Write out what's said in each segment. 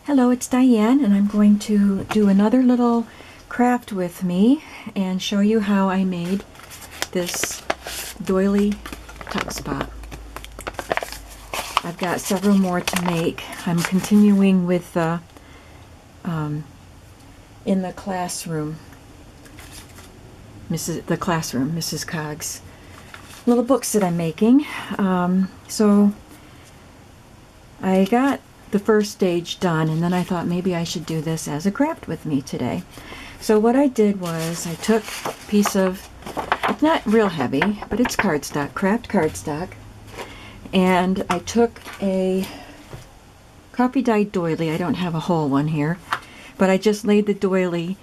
Hello, it's Diane, and I'm going to do another little craft with me and show you how I made this doily tuck spot. I've got several more to make. I'm continuing with the in the classroom, Mrs. Coggs little books that I'm making. So I got the first stage done, and then I thought maybe I should do this as a craft with me today. So what I did was I took a piece of, it's not real heavy, but it's cardstock, craft cardstock, and I took a coffee dyed doily. I don't have a whole one here, but I just laid the doily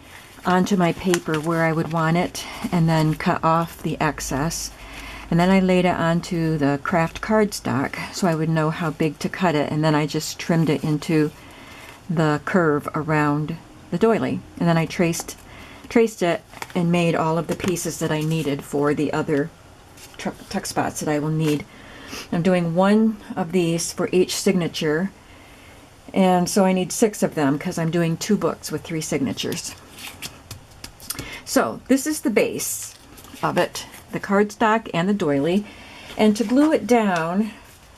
onto my paper where I would want it and then cut off the excess. And then I laid it onto the craft cardstock so I would know how big to cut it, and then I just trimmed it into the curve around the doily. And then I traced it and made all of the pieces that I needed for the other tuck spots that I will need. I'm doing one of these for each signature, and so I need 6 of them because I'm doing 2 books with 3 signatures. So this is the base of it, the cardstock and the doily, and to glue it down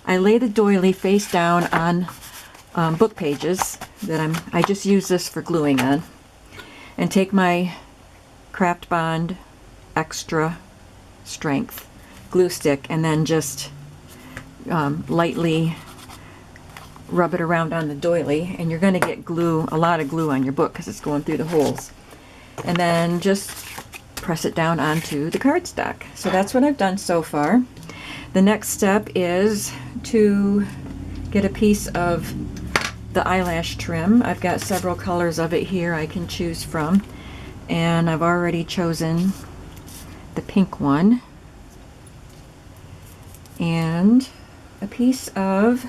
I lay the doily face down on book pages that I just use this for gluing on, and take my Craft Bond extra strength glue stick and then just lightly rub it around on the doily, and you're going to get glue, a lot of glue on your book because it's going through the holes, and then just press it down onto the cardstock. So that's what I've done so far. The next step is to get a piece of the eyelash trim. I've got several colors of it here I can choose from, and I've already chosen the pink one, and a piece of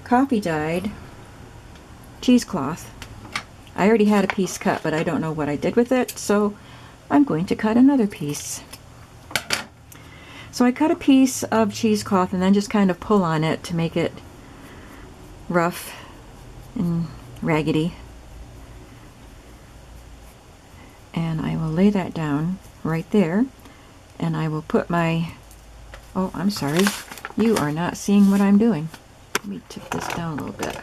coffee dyed cheesecloth. I already had a piece cut, but I don't know what I did with it, so I'm going to cut another piece. So I cut a piece of cheesecloth and then just kind of pull on it to make it rough and raggedy. And I will lay that down right there, and I will put my, oh, I'm sorry, you are not seeing what I'm doing. Let me tip this down a little bit.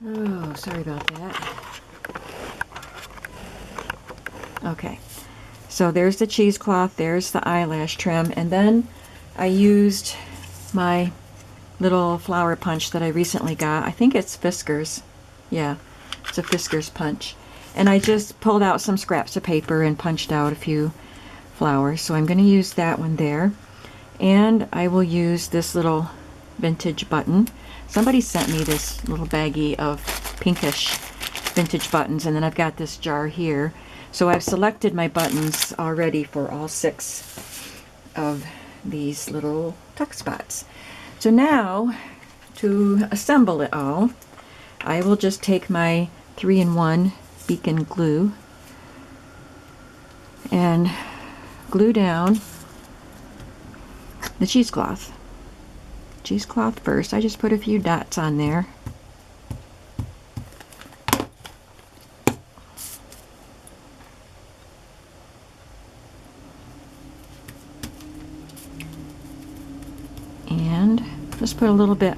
Oh, sorry about that. Okay, so there's the cheesecloth, there's the eyelash trim, and then I used my little flower punch that I recently got. I think it's Fisker's. Yeah, it's a Fisker's punch. And I just pulled out some scraps of paper and punched out a few flowers. So I'm going to use that one there. And I will use this little vintage button. Somebody sent me this little baggie of pinkish vintage buttons, and then I've got this jar here. So I've selected my buttons already for all 6 of these little tuck spots. So now, to assemble it all, I will just take my 3-in-1 beacon glue and glue down the cheesecloth. Cheesecloth first. I just put a few dots on there. And just put a little bit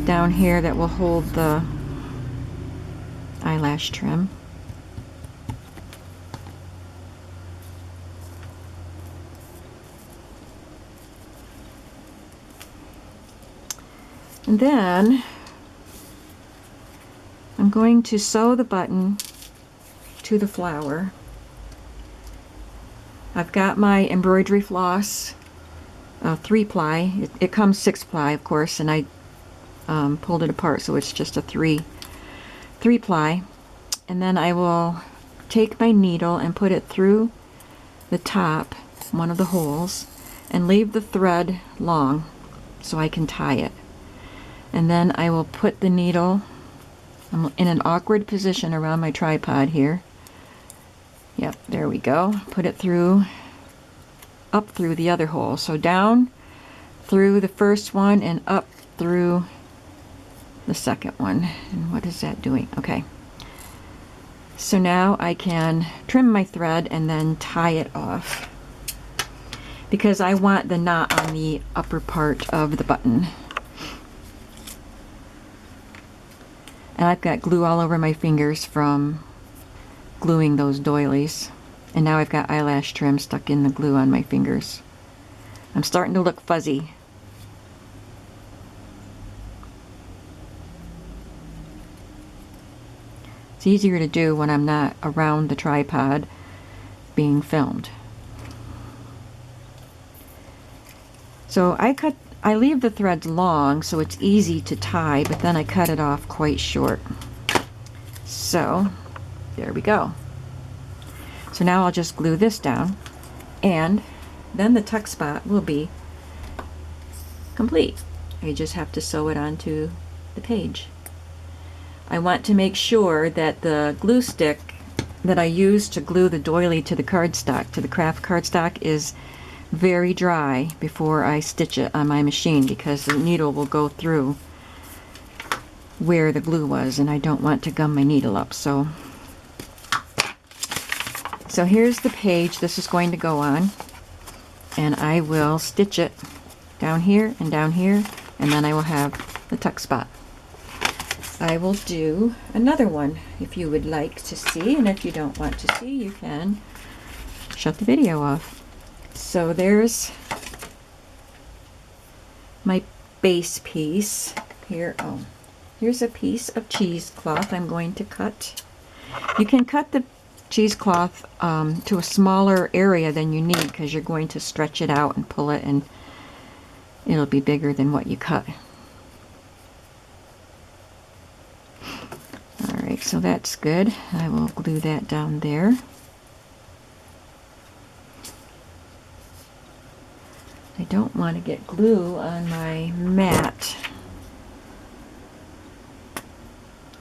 down here that will hold the eyelash trim. And then I'm going to sew the button to the flower. I've got my embroidery floss, 3-ply. It comes 6-ply, of course, and I pulled it apart so it's just a 3-ply. And then I will take my needle and put it through the top, one of the holes, and leave the thread long so I can tie it. And then I will put the needle, I'm in an awkward position around my tripod here. Yep, there we go. Put it through, up through the other hole. So down through the first one and up through the second one. And what is that doing? Okay. So now I can trim my thread and then tie it off, because I want the knot on the upper part of the button. And I've got glue all over my fingers from gluing those doilies. And now I've got eyelash trim stuck in the glue on my fingers. I'm starting to look fuzzy. It's easier to do when I'm not around the tripod being filmed. So I leave the threads long so it's easy to tie, but then I cut it off quite short. So there we go. So now I'll just glue this down, and then the tuck spot will be complete. I just have to sew it onto the page. I want to make sure that the glue stick that I use to glue the doily to the cardstock, to the craft cardstock, is very dry before I stitch it on my machine, because the needle will go through where the glue was and I don't want to gum my needle up. So here's the page this is going to go on, and I will stitch it down here, and then I will have the tuck spot. I will do another one if you would like to see, and if you don't want to see, you can shut the video off. So there's my base piece here. Oh, here's a piece of cheesecloth I'm going to cut. You can cut the cheesecloth to a smaller area than you need, because you're going to stretch it out and pull it, and it'll be bigger than what you cut. Alright, so that's good. I will glue that down there. I don't want to get glue on my mat,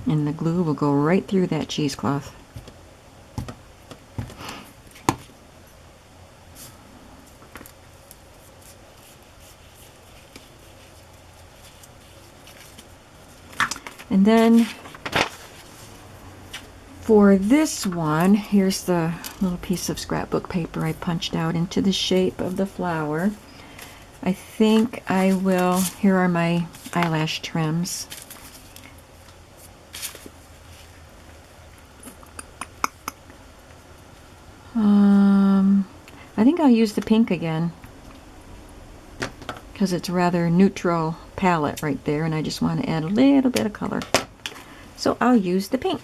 and the glue will go right through that cheesecloth. And then for this one, here's the little piece of scrapbook paper I punched out into the shape of the flower. I think I will, here are my eyelash trims. I think I'll use the pink again, because it's rather neutral palette right there, and I just want to add a little bit of color. So I'll use the pink.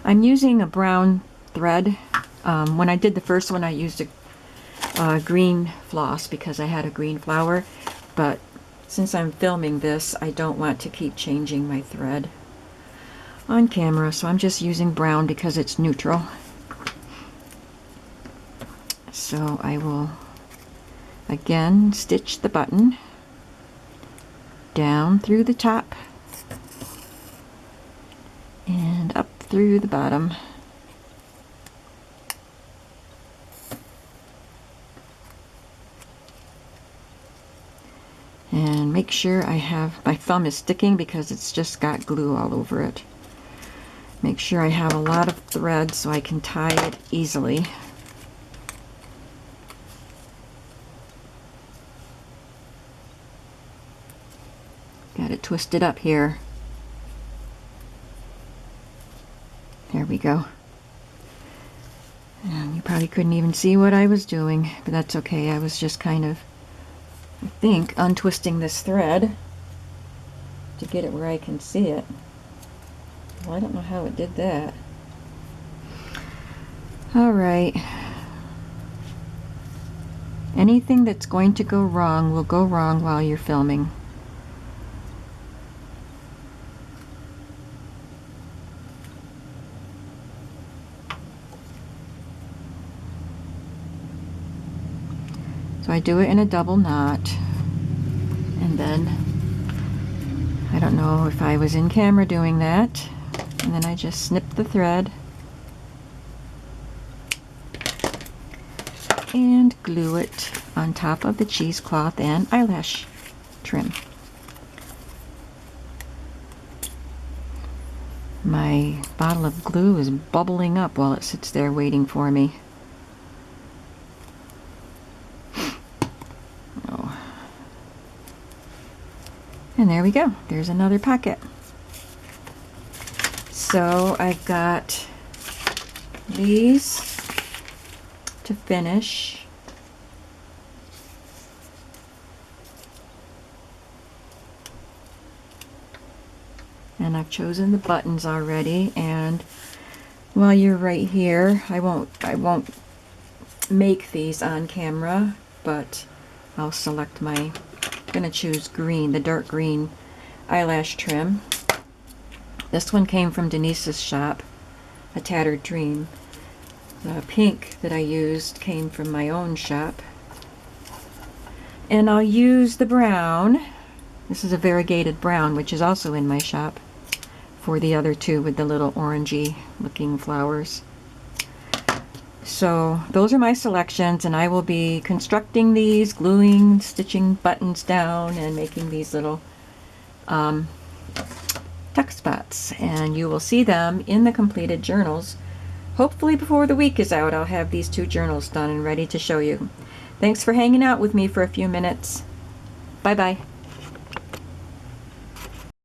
I'm using a brown thread. When I did the first one, I used a green floss because I had a green flower, but since I'm filming this, I don't want to keep changing my thread on camera, so I'm just using brown because it's neutral. So I will again stitch the button down through the top and up through the bottom. And make sure I have, my thumb is sticking because it's just got glue all over it. Make sure I have a lot of thread so I can tie it easily. Got it twisted up here. There we go. And you probably couldn't even see what I was doing, but that's okay. I was just kind of, I think, untwisting this thread to get it where I can see it. Well, I don't know how it did that. Alright. Anything that's going to go wrong will go wrong while you're filming. So I do it in a double knot. then. I don't know if I was in camera doing that. And then I just snip the thread and glue it on top of the cheesecloth and eyelash trim. My bottle of glue is bubbling up while it sits there waiting for me. Oh. And there we go. There's another pocket. So I've got these to finish. And I've chosen the buttons already, and while you're right here, I won't make these on camera, but I'll select I'm gonna choose green, the dark green eyelash trim. This one came from Denise's shop, A Tattered Dream. The pink that I used came from my own shop. And I'll use the brown. This is a variegated brown, which is also in my shop, for the other two with the little orangey looking flowers. So those are my selections, and I will be constructing these, gluing, stitching buttons down, and making these little tuck spots. And you will see them in the completed journals. Hopefully before the week is out, I'll have these 2 journals done and ready to show you. Thanks for hanging out with me for a few minutes. Bye-bye.